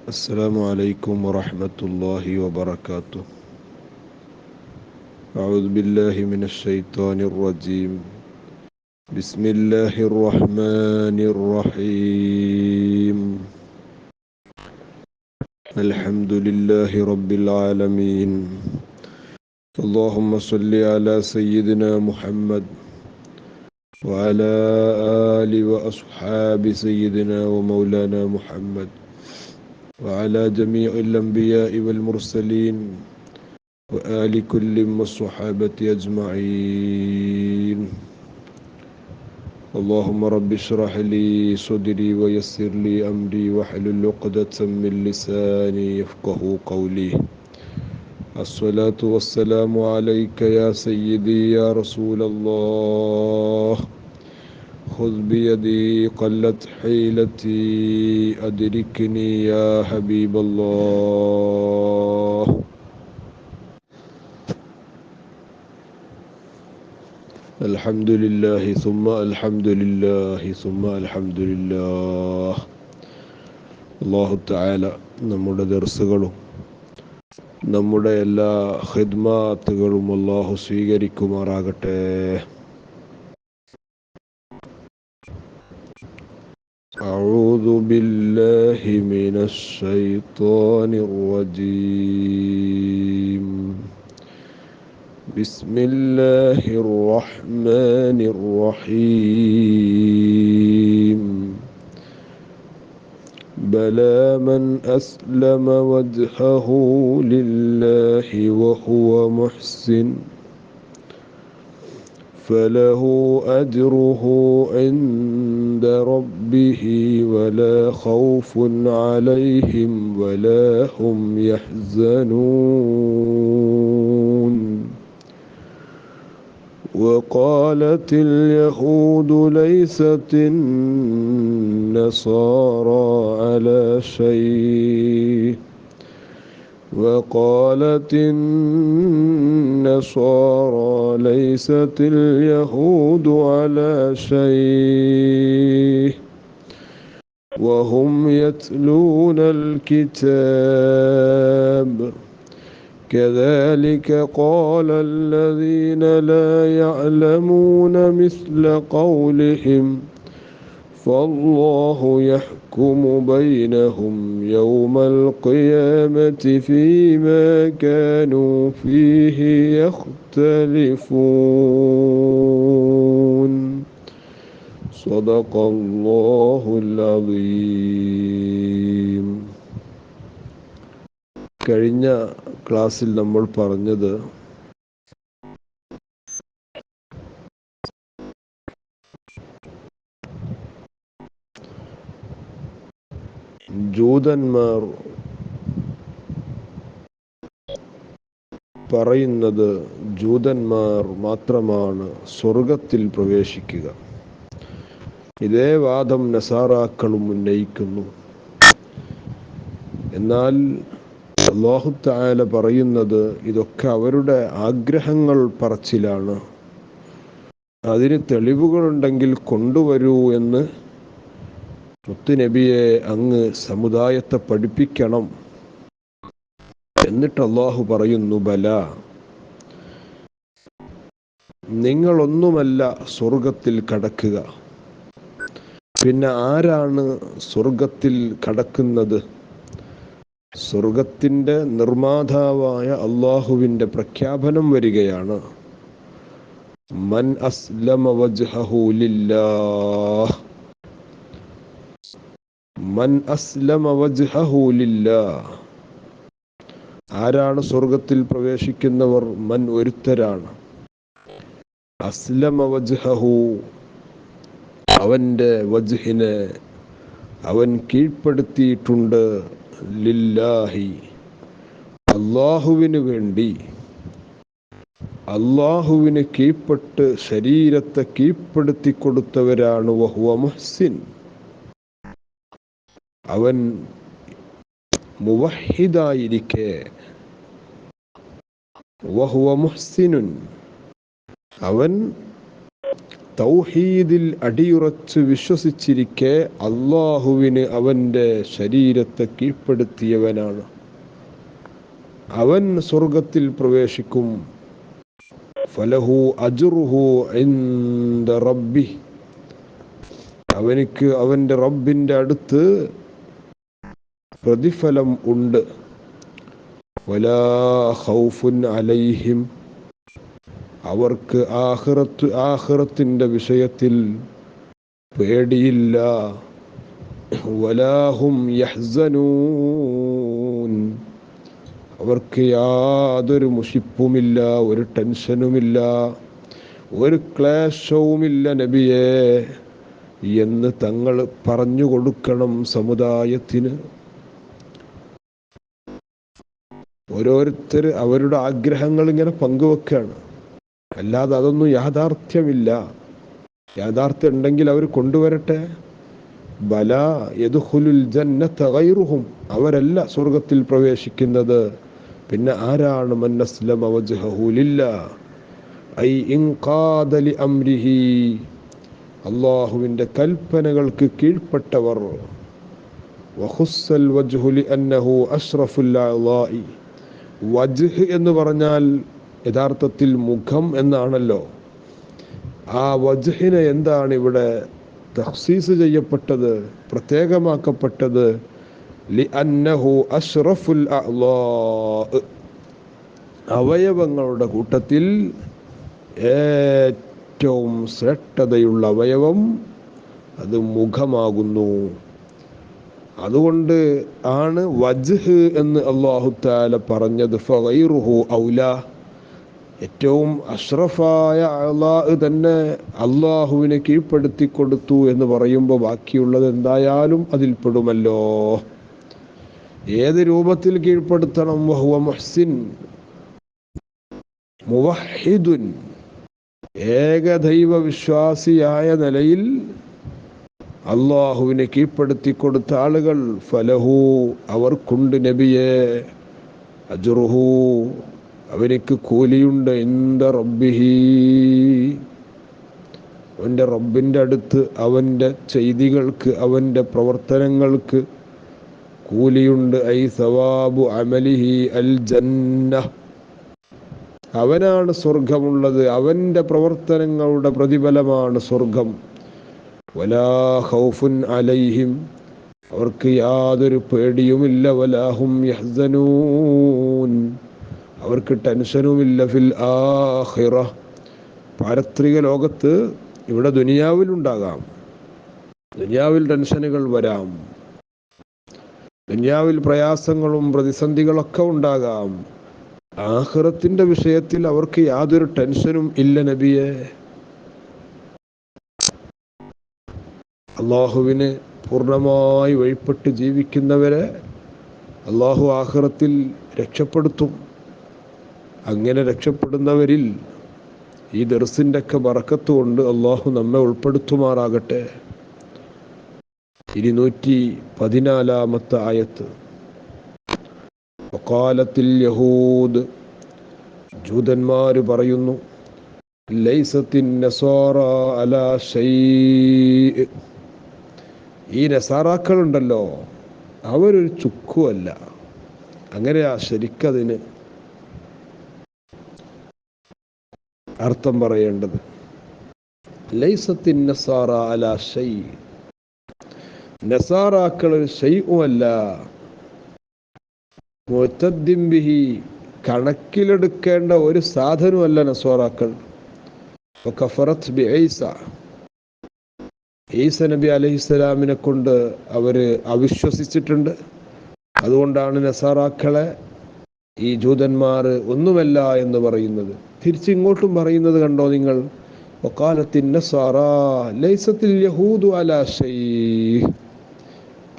السلام عليكم ورحمة الله وبركاته. أعوذ بالله من الشيطان الرجيم. بسم الله الرحمن الرحيم. الحمد لله رب العالمين. اللهم صل على سيدنا محمد وعلى آل وأصحاب سيدنا ومولانا محمد وعلى جميع الأنبياء والمرسلين وآل كل والصحابة أجمعين. اللهم رب اشرح لي صدري ويسر لي أمري واحلل عقدة من لساني يفقه قولي. الصلاة والسلام عليك يا سيدي يا رسول الله. خذ بيدي قلت حيلتي أدركني يا حبيب الله. الحمد لله ثم الحمد لله ثم الحمد لله. അല്ലാഹു തആല നമ്മുടെ ദർസുകളും നമ്മുടെ എല്ലാ ഖിദ്മാത്തുകളും അല്ലാഹു സ്വീകരിക്കുമാറാകട്ടെ. أعوذ بالله من الشيطان الرجيم. بسم الله الرحمن الرحيم. بلى من أسلم وجهه لله وهو محسن فله أجره عند ربه ولا خوف عليهم ولا هم يحزنون. وقالت اليهود ليست النصارى على شيء وقالت النصارى ليست اليهود على شيء وهم يتلون الكتاب. كذلك قال الذين لا يعلمون مثل قولهم فالله يحكم بينهم يوم القيامة فيما كانوا فيه يختلفون. صدق الله العظيم. കഴിഞ്ഞ ക്ലാസ്സിൽ നമ്മൾ പറഞ്ഞത് ജൂതന്മാർ പറയുന്നത് ജൂതന്മാർ മാത്രമാണ് സ്വർഗത്തിൽ പ്രവേശിക്കുക. ഇതേ വാദം നസാറാക്കളും ഉന്നയിക്കുന്നു. എന്നാൽ അല്ലാഹു തആല പറയുന്നത് ഇതൊക്കെ അവരുടെ ആഗ്രഹങ്ങൾ പറച്ചിലാണ്, അതിന് തെളിവുകളുണ്ടെങ്കിൽ കൊണ്ടുവരൂ എന്ന് മുത്തുനബിയെ അങ്ങ് സമുദായത്തെ പഠിപ്പിക്കണം. എന്നിട്ട് അല്ലാഹു പറയുന്നു, ബല, നിങ്ങളൊന്നുമല്ല സ്വർഗത്തിൽ കടക്കുക. പിന്നെ ആരാണ് സ്വർഗത്തിൽ കടക്കുന്നത്? സ്വർഗത്തിൻ്റെ നിർമ്മാതാവായ അല്ലാഹുവിൻ്റെ പ്രഖ്യാപനം വരികയാണ്. മൻ അസ്ലമ വജ്ഹഹു ലില്ലാഹ്. മൻ അസ്ലമ വജ്ഹഹു ലില്ലാഹ്. ആരാണ് സ്വർഗത്തിൽ പ്രവേശിക്കുന്നവർ? മൻ ഒരുത്തരാണ്. അസ്ലമ വജ്ഹഹു, അവൻ്റെ വജ്ഹിനെ അവൻ കീഴ്പ്പെടുത്തിയിട്ടുണ്ട്. ലില്ലാഹി, അല്ലാഹുവിന് വേണ്ടി. അല്ലാഹുവിന് കീഴ്പ്പെട്ട് ശരീരത്തെ കീഴ്പ്പെടുത്തി കൊടുത്തവരാണ്. വഹുവ മുഹ്സിൻ, അവൻ മുവഹിദായിരിക്കെ. വഹുവ മുഹ്സിനുൻ, അവൻ തൗഹീദിൽ അടിയുറച്ച് വിശ്വസിച്ചിരിക്കെ അള്ളാഹുവിന് അവൻ്റെ ശരീരത്തെ കീഴ്പ്പെടുത്തിയവനാണ്. അവൻ സ്വർഗത്തിൽ പ്രവേശിക്കും. ഫലഹു അജ്റുഹു ഇൻദ റബ്ബി, അവനിക്ക് അവൻ്റെ റബ്ബിൻ്റെ അടുത്ത് പ്രതിഫലം ഉണ്ട്. വലാ ഖൗഫുൻ അലൈഹിം, അവർക്ക് ആഖിറത്തിൻ്റെ വിഷയത്തിൽ പേടിയില്ല. വലാഹും യഹ്സനൂൻ, അവർക്ക് യാതൊരു മുഷിപ്പുമില്ല, ഒരു ടെൻഷനുമില്ല, ഒരു ക്ലേശവുമില്ല നബിയേ എന്ന് തങ്ങൾ പറഞ്ഞു കൊടുക്കണം സമുദായത്തിന്. ഓരോരുത്തർ അവരുടെ ആഗ്രഹങ്ങൾ ഇങ്ങനെ പങ്കുവെക്കുകയാണ്, അല്ലാതെ അതൊന്നും യാഥാർത്ഥ്യമില്ല. യാഥാർത്ഥ്യം ഉണ്ടെങ്കിൽ അവർ കൊണ്ടുവരട്ടെ. ബല യദ്ഖുലുൽ ജന്നത ഗൈറുഹും, അവരല്ല സ്വർഗത്തിൽ പ്രവേശിക്കുന്നത്. പിന്നെ ആരാണ്? മൻ അസ്ലമ വജ്ഹഹു ലില്ലാഹ് ഐ ഇൻഖാദ ലി അംരിഹി, അല്ലാഹുവിൻ്റെ കൽപ്പനകൾക്ക് കീഴ്പ്പെട്ടവർ. വഖുസ്സൽ വജ്ഹു ലിഅന്നഹു അഷ്റഫുൽ അഅളാഇ, വജ്ഹ് എന്ന് പറഞ്ഞാൽ യഥാർത്ഥത്തിൽ മുഖം എന്നാണല്ലോ. ആ വജ്ഹിനെ എന്താണ് ഇവിടെ തഖ്സീസ് ചെയ്യപ്പെട്ടത്, പ്രത്യേകമാക്കപ്പെട്ടത്? ലിഅന്നഹു അഷ്റഫുൽ അഅളാ, അവയവങ്ങളുടെ കൂട്ടത്തിൽ ഏറ്റവും ശ്രേഷ്ഠതയുള്ള അവയവം അത് മുഖമാകുന്നു. അതുകൊണ്ട് ആണ് വജ്ഹ് എന്ന് അല്ലാഹു തആല പറഞ്ഞത്. ഫഗൈറുഹു ഔലാ, ഏറ്റവും അഷ്റഫായ അഅളാ തന്നെ അള്ളാഹുവിനെ കീഴ്പ്പെടുത്തി കൊടുത്തു എന്ന് പറയുമ്പോൾ ബാക്കിയുള്ളത് എന്തായാലും അതിൽപ്പെടുമല്ലോ. ഏത് രൂപത്തിൽ കീഴ്പ്പെടുത്തണം? വഹുവ മുഹ്സിൻ മുവഹിദുൻ, ഏകദൈവ വിശ്വാസിയായ നിലയിൽ അള്ളാഹുവിനെ കീഴ്പ്പെടുത്തി കൊടുത്ത ആളുകൾ. ഫലഹു, അവർക്കുണ്ട് നബിയെ, അജ്റുഹു, അവനിക്ക് കൂലിയുണ്ട്. ഇൻദ റബ്ബിഹി, അവൻ്റെ റബ്ബിൻ്റെ അടുത്ത് അവൻ്റെ ചെയ്തികൾക്ക്, അവൻ്റെ പ്രവർത്തനങ്ങൾക്ക് കൂലിയുണ്ട്. ഐ സവാബു അമലിഹി അൽ ജന്ന, അവനാണ് സ്വർഗമുള്ളത്, അവൻ്റെ പ്രവർത്തനങ്ങളുടെ പ്രതിഫലമാണ് സ്വർഗം. വലാ ഖൗഫുൻ അലൈഹിം, അവർക്ക് യാതൊരു പേടിയുമില്ല. വലാഹും യഹ്സനൂൻ, അവർക്ക് ടെൻഷനുമില്ല. ഫിൽ ആഖിറ, പാരത്രിക ലോകത്ത്. ഇവിടെ ദുനിയാവിലുണ്ടാകാം, ദുനിയാവിൽ ടെൻഷനുകൾ വരാം, ദുനിയാവിൽ പ്രയാസങ്ങളും പ്രതിസന്ധികളൊക്കെ ഉണ്ടാകാം. ആഖിറത്തിന്റെ വിഷയത്തിൽ അവർക്ക് യാതൊരു ടെൻഷനും ഇല്ല നബിയെ. അള്ളാഹുവിന് പൂർണ്ണമായി വഴിപ്പെട്ട് ജീവിക്കുന്നവരെ അള്ളാഹു ആഖിറത്തിൽ രക്ഷപ്പെടുത്തും. അങ്ങനെ രക്ഷപ്പെടുന്നവരിൽ ഈ ദർസിൻ്റെ ഒക്കെ ബറക്കത്ത് കൊണ്ട് അള്ളാഹു നമ്മെ ഉൾപ്പെടുത്തുമാറാകട്ടെ. 214 ആയത്ത്. വഖാലത്തിൽ യഹൂദ്, ജൂതന്മാര് പറയുന്നു, ലൈസത്തിൻ നസാറ അലാ ശൈഇ, ഈ നസാറാക്കളുണ്ടല്ലോ അവരൊരു ചുക്കുമല്ല. അങ്ങനെയാ ശരിക്കതിന് അർത്ഥം പറയേണ്ടത്. ലൈസത്തിൻ നസാറ അലാ ശൈ, നസാറാക്കൾ ശൈഉമല്ല. മുഅ്തദ്ദിൻ ബിഹി, കണക്കിലെടുക്കേണ്ട ഒരു സാധനമല്ല നസാറാക്കൾ. വകഫറത് ബിഈസ, ഈസ നബി അലൈഹിസ്സലാമിനെ കൊണ്ട് അവര് അവിശ്വസിച്ചിട്ടുണ്ട്. അതുകൊണ്ടാണ് നസാറാക്കളെ ഈ ജൂതന്മാർ ഒന്നുമല്ല എന്ന് പറയുന്നത്. തിരിച്ചിങ്ങോട്ടും പറയുന്നത് കണ്ടോ നിങ്ങൾ. വഖാലത്തിൻ നസാറ ലൈസത്തിൽ യഹൂദു അലാ ശൈ,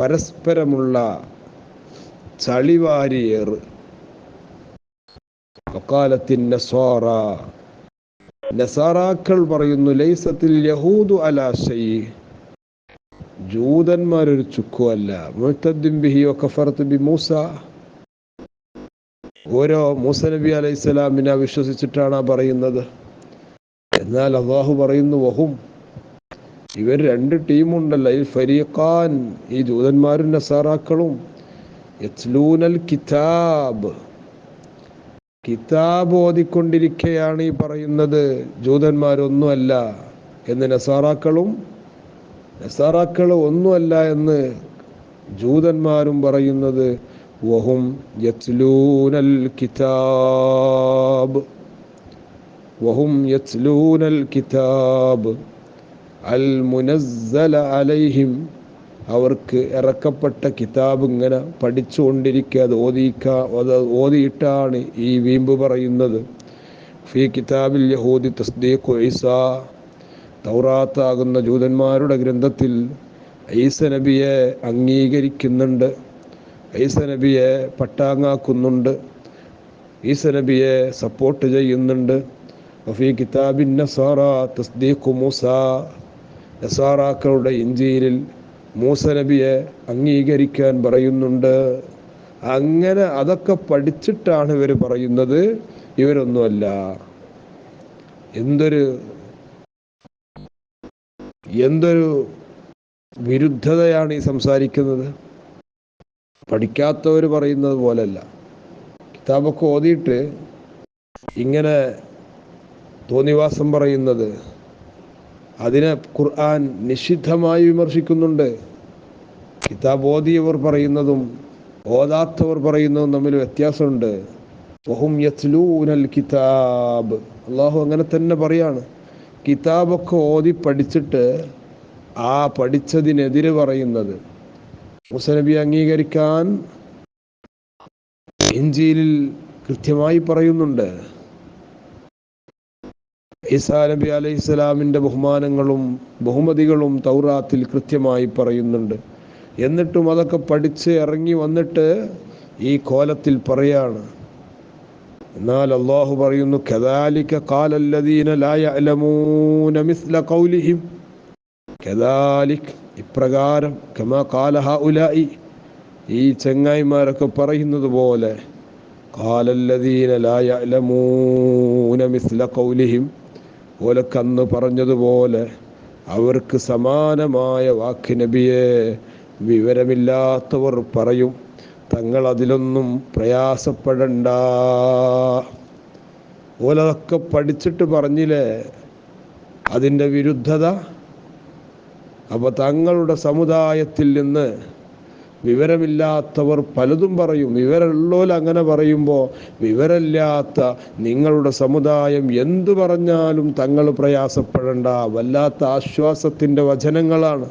പരസ്പരമുള്ള ചളിവാരിയേർ. വഖാലത്തിൻ നസാറ, നസാറാക്കൾ പറയുന്നു, ലൈസത്തിൽ യഹൂദു അലാ ശൈ, ജൂതന്മാരൊരു ചുക്കുമല്ല. മുഅ്തദ്ദിൻ ബിഹി വകഫറത് ബി മൂസ, ഓരോ മൂസ നബി അലൈഹിസ്സലാമിനെ വിശ്വസിച്ചിട്ടാണ് പറയുന്നത്. എന്നാൽ അല്ലാഹു പറയുന്നു, വഹും ഇവർ രണ്ട് ടീമുണ്ടല്ലോ, ഈ ഫരീഖാൻ, ഈ ജൂതന്മാരും നസാറാക്കളും. യത്ലൂനൽ കിതാബ്, കിതാബ് ഓതിക്കൊണ്ടിരിക്കെയാണ് ഈ പറയുന്നത് ജൂതന്മാരൊന്നുമല്ല എന്ന് നസാറാക്കൾ ഒന്നുമല്ല എന്ന് ജൂതന്മാരും പറയുന്നത്. വഹും യത്ലൂനൽ കിതാബ്, വഹും യത്ലൂനൽ കിതാബ് അൽ മുനസ്സല അലൈഹിം, അവർക്ക് ഇറക്കപ്പെട്ട കിതാബ് ഇങ്ങനെ പഠിച്ചുകൊണ്ടിരിക്കുക, അത് ഓതിയിട്ടാണ് ഈ വീമ്പ് പറയുന്നത്. ഫീ കിതാബിൽ യഹൂദി തസ്ദീഖു ഈസാ, തൗറാത്താകുന്ന ജൂതന്മാരുടെ ഗ്രന്ഥത്തിൽ ഈസ നബിയെ അംഗീകരിക്കുന്നുണ്ട്, ഈസ നബിയെ പട്ടാങ്ങാക്കുന്നുണ്ട്, ഈസ നബിയെ സപ്പോർട്ട് ചെയ്യുന്നുണ്ട്. വഫീ കിതാബിൻ നസാറ തസ്ദീഖു മൂസാ, നസാറാക്കളുടെ ഇഞ്ചീലിൽ മൂസ നബിയെ അംഗീകരിക്കാൻ പറയുന്നുണ്ട്. അങ്ങനെ അതൊക്കെ പഠിച്ചിട്ടാണ് ഇവർ പറയുന്നത് ഇവരൊന്നുമല്ല. എന്തൊരു വിരുദ്ധതയാണ് ഈ സംസാരിക്കുന്നത്. പഠിക്കാത്തവർ പറയുന്നത് പോലല്ല. കിതാബൊക്കെ ഓതിയിട്ട് ഇങ്ങനെ തോന്നിവാസം പറയുന്നത്, അതിനെ ഖുർആൻ നിഷിദ്ധമായി വിമർശിക്കുന്നുണ്ട്. കിതാബ് ഓതിയവർ പറയുന്നതും ഓതാത്തവർ പറയുന്നതും തമ്മിൽ വ്യത്യാസമുണ്ട്. വഹും യത്ലൂനൽ കിതാബ്, അള്ളാഹു അങ്ങനെ തന്നെ പറയാണ്. കിതാബൊക്കെ ഓതി പഠിച്ചിട്ട് ആ പഠിച്ചതിനെതിരെ പറയുന്നത്. മൂസ നബി അംഗീകരിക്കാൻ ഇഞ്ചീലിൽ കൃത്യമായി പറയുന്നുണ്ട്. ഈസാ നബി അലൈഹിസ്സലാമിൻ്റെ ബഹുമാനങ്ങളും ബഹുമതികളും തൗറാത്തിൽ കൃത്യമായി പറയുന്നുണ്ട്. എന്നിട്ടും അതൊക്കെ പഠിച്ച് ഇറങ്ങി വന്നിട്ട് ഈ കോലത്തിൽ പറയാണ്. എന്നാൽ അല്ലാഹു പറയുന്നു, കദാലിക ഖാലല്ലദീന ലാ യഅലമൂന മിസ്ല ഖൗലിഹിം, കദാലിക്, ഇപ്രകാരം, കമാ ഖാല ഹഉലാഇ, ഈ ചങ്ങായിമാരൊക്കെ പറയുന്നത് പോലെ, ഖാലല്ലദീന ലാ യഅലമൂന മിസ്ല ഖൗലിഹിം, ഓലക്കന്ന് പറഞ്ഞതുപോലെ അവർക്ക് സമാനമായ വാക്ക് നബിയെ വിവരമില്ലാത്തവർ പറയും. തങ്ങൾ അതിലൊന്നും പ്രയാസപ്പെടണ്ട. ഓലതൊക്കെ പഠിച്ചിട്ട് പറഞ്ഞില്ലേ അതിൻ്റെ വിരുദ്ധത. അപ്പോൾ തങ്ങളുടെ സമുദായത്തിൽ നിന്ന് വിവരമില്ലാത്തവർ പലതും പറയും. വിവരമുള്ളവർ അങ്ങനെ പറയുമ്പോൾ വിവരമില്ലാത്ത നിങ്ങളുടെ സമുദായം എന്തു പറഞ്ഞാലും തങ്ങൾ പ്രയാസപ്പെടണ്ട. വല്ലാത്ത ആശ്വാസത്തിൻ്റെ വചനങ്ങളാണ്.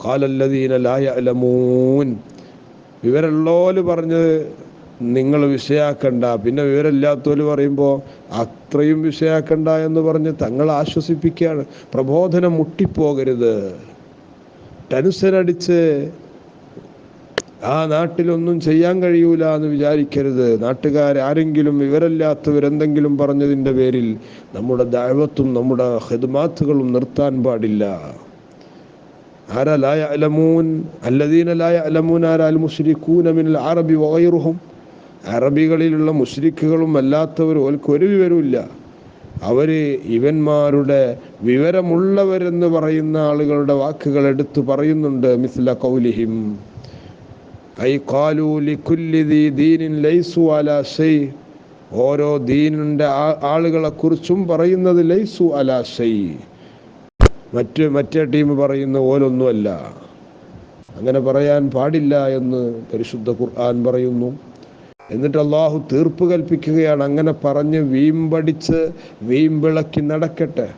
ഖാലല്ലദീന ലാ യഅലമൂൻ, വിവരമുള്ളവർ പറഞ്ഞത് നിങ്ങൾ വിഷയാക്കണ്ട. പിന്നെ വിവരമില്ലാത്തവർ പറയുമ്പോൾ അത്രയും വിഷയാക്കണ്ട എന്ന് പറഞ്ഞ് തങ്ങൾ ആശ്വസിപ്പിക്കുകയാണ്. പ്രബോധനം മുട്ടിപ്പോകരുത്. ടെൻഷൻ അടിച്ച് ആ നാട്ടിലൊന്നും ചെയ്യാൻ കഴിയൂല എന്ന് വിചാരിക്കരുത്. നാട്ടുകാരെങ്കിലും വിവരമില്ലാത്തവരെന്തെങ്കിലും പറഞ്ഞതിൻ്റെ പേരിൽ നമ്മുടെ ദഅവത്തും നമ്മുടെ ഖിദ്മാത്തുകളും നിർത്താൻ പാടില്ല. ആരാ ലാ യഅലമൂൻ? അല്ലദീന ലാ യഅലമൂൻ ആരാ? അൽ മുശ്രികൂന മിനൽ അറബി വഗൈറുഹും, അറബികളിലുള്ള മുശ്രിക്കുകളും അല്ലാത്തവരും ഓൽക്ക് ഒരു വിവരമില്ല. അവർ ഇവന്മാരുടെ വിവരമുള്ളവരെന്ന് പറയുന്ന ആളുകളുടെ വാക്കുകൾ എടുത്തു പറയുന്നുണ്ട്. മിസ്ല ഖൗലിഹിം ഐ ഖാലു ലികുല്ലി ദീ ദീനിൻ ലൈസു അലാ ഷൈ, ഓരോ ദീനിൻ്റെ ആളുകളെ കുറിച്ചും പറയുന്നത് ലൈസു അലാ ഷൈ, മറ്റേ ടീം പറയുന്ന ഓലൊന്നുമല്ല. അങ്ങനെ പറയാൻ പാടില്ല എന്ന് പരിശുദ്ധ ഖുർആൻ പറയുന്നു. എന്നിട്ട് അള്ളാഹു തീർപ്പ് കൽപ്പിക്കുകയാണ്. അങ്ങനെ പറഞ്ഞ് വീമ്പടിച്ച് വീമ്പിളക്കി നടക്കട്ടെ.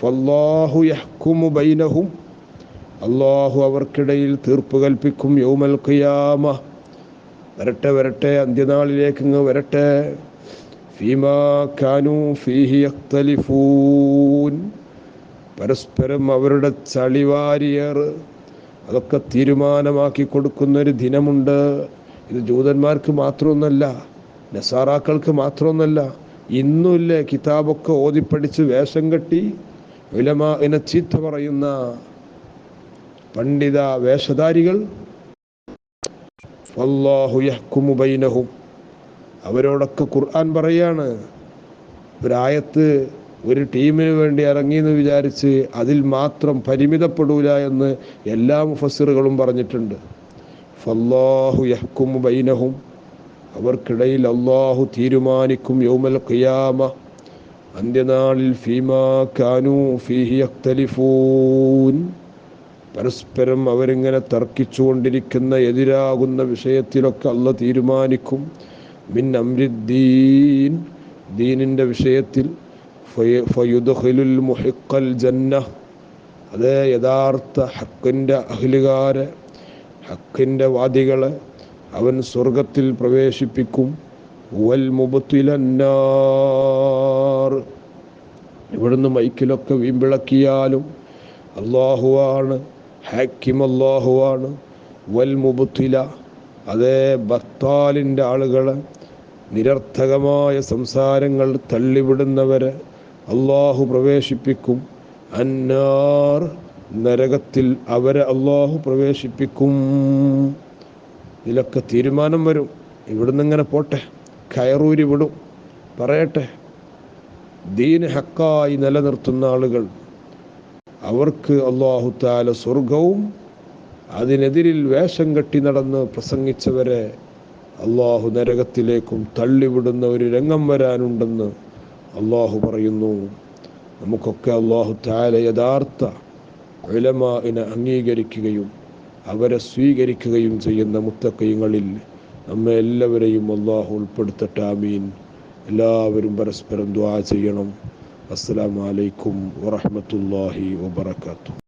ഫല്ലാഹു യഹ്കുമു ബൈനഹും, അള്ളാഹു അവർക്കിടയിൽ തീർപ്പ് കൽപ്പിക്കും. യൗമൽ ഖിയാമ, വരട്ടെ അന്ത്യനാളിലേക്ക് ഇങ്ങ് വരട്ടെ. ഫീമാ കാനൂ ഫീഹി യഖ്തലിഫൂൻ, പരസ്പരം അവരുടെ ചളിവാരിയേറ് അതൊക്കെ തീരുമാനമാക്കി കൊടുക്കുന്നൊരു ദിനമുണ്ട്. ഇത് ജൂതന്മാർക്ക് മാത്രമൊന്നല്ല, നസാറാക്കൾക്ക് മാത്രമൊന്നല്ല. ഇന്നുമില്ലേ കിതാബൊക്കെ ഓതിപ്പടിച്ച് വേഷം കെട്ടി ഉലമാഇനെ ചീത്ത പറയുന്ന പണ്ഡിത വേഷധാരികൾ. വല്ലാഹു യഹ്കുമു ബൈനഹും, അവരോടൊക്കെ ഖുർആൻ പറയാണ്. ഒരായത്ത് ഒരു ടീമിന് വേണ്ടി ഇറങ്ങിയെന്ന് വിചാരിച്ച് അതിൽ മാത്രം പരിമിതപ്പെടൂല എന്ന് എല്ലാ മുഫസ്സിറുകളും പറഞ്ഞിട്ടുണ്ട്. ഫല്ലാഹു യഹ്കുമു ബൈനഹും, അവർക്കിടയിൽ അള്ളാഹു തീരുമാനിക്കും യൗമൽ ഖിയാമ, അന്ത്യനാളിൽ ഫീമാ കാനൂ ഫീഹി യഖ്തലിഫൂൻ, പരസ്പരം അവരിങ്ങനെ തർക്കിച്ചുകൊണ്ടിരിക്കുന്ന എതിരാകുന്ന വിഷയത്തിലൊക്കെ അള്ളാഹ് തീരുമാനിക്കും. മിൻ അംരിദ്ദീൻ, ദീനിൻ്റെ വിഷയത്തിൽ. ഫയുദ്ഖിലുൽ മുഹിഖൽ ജന്ന, അതേ യഥാർത്ഥ ഹക്കിൻ്റെ അഹ്ലുകാരെ, ഹക്കിൻ്റെ വാദികളെ അവൻ സ്വർഗത്തിൽ പ്രവേശിപ്പിക്കും. വൽ മുബ്തിലന്നാർ, ഇവിടുന്ന് മൈക്കിലൊക്കെ വീമ്പിളക്കിയാലും അള്ളാഹുവാണ്, ഹാക്കിം അള്ളാഹുവാണ്. വൽ മുബ്തില, അതേ ബത്താലിൻ്റെ ആളുകളെ, നിരർത്ഥകമായ സംസാരങ്ങൾ തള്ളിവിടുന്നവരെ അള്ളാഹു പ്രവേശിപ്പിക്കും. അന്നാർ, നരകത്തിൽ അവരെ അള്ളാഹു പ്രവേശിപ്പിക്കും. ഇതിലൊക്കെ തീരുമാനം വരും. ഇവിടുന്ന് ഇങ്ങനെ പോട്ടെ, കയറൂരി വിടും, പറയട്ടെ. ദീൻ ഹക്കായി നിലനിർത്തുന്ന ആളുകൾ, അവർക്ക് അള്ളാഹു തആല സ്വർഗവും, അതിനെതിരിൽ വേഷം കെട്ടി നടന്ന് പ്രസംഗിച്ചവരെ അള്ളാഹു നരകത്തിലേക്കും തള്ളിവിടുന്ന ഒരു രംഗം വരാനുണ്ടെന്ന് അള്ളാഹു പറയുന്നു. നമുക്കൊക്കെ അള്ളാഹു തആല യഥാർത്ഥ ഉലമാഇനെ അംഗീകരിക്കുകയും അവരെ സ്വീകരിക്കുകയും ചെയ്യുന്ന മുത്തഖീങ്ങളിൽ നമ്മെ എല്ലാവരെയും അള്ളാഹു ഉൾപ്പെടുത്തട്ടെ. ആമീൻ. എല്ലാവരും പരസ്പരം ദുആ ചെയ്യണം. അസ്സലാമു അലൈക്കും വറഹ്മത്തുള്ളാഹി വബറകാതുഹു.